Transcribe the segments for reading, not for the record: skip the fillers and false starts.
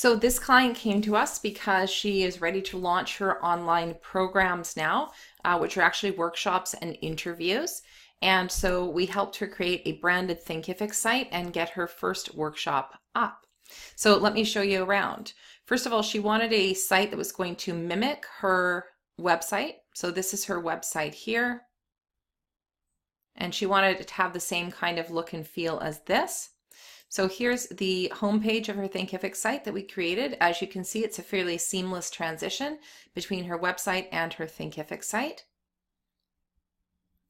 So this client came to us because she is ready to launch her online programs now, which are actually workshops and interviews. And so we helped her create a branded Thinkific site and get her first workshop up. So let me show you around. First of all, she wanted a site that was going to mimic her website. So this is her website here. And she wanted it to have the same kind of look and feel as this. So here's the homepage of her Thinkific site that we created. As you can see, it's a fairly seamless transition between her website and her Thinkific site.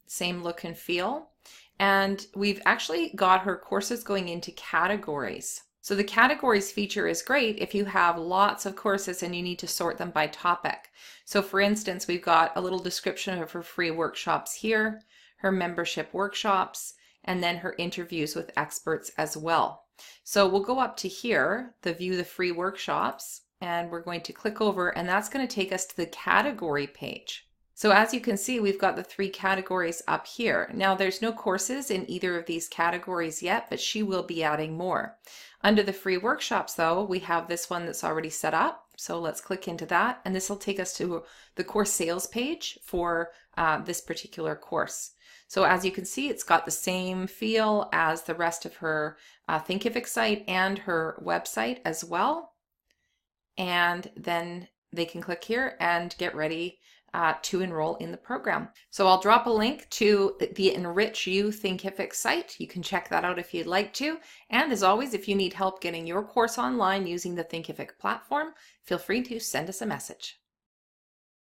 Same look and feel. And we've actually got her courses going into categories. So the categories feature is great if you have lots of courses and you need to sort them by topic. So for instance, we've got a little description of her free workshops here, her membership workshops, and then her interviews with experts as well. So we'll go up to here, the view the free workshops, and we're going to click over, and that's going to take us to the category page. So as you can see, we've got the 3 categories up here. Now there's no courses in either of these categories yet, but she will be adding more. Under the free workshops though, we have this one that's already set up. So let's click into that, and this will take us to the course sales page for this particular course. So as you can see, it's got the same feel as the rest of her Thinkific site and her website as well. And then they can click here and get ready to enroll in the program. So I'll drop a link to the EnrichYOU Thinkific site. You can check that out if you'd like to. And as always, if you need help getting your course online using the Thinkific platform, feel free to send us a message.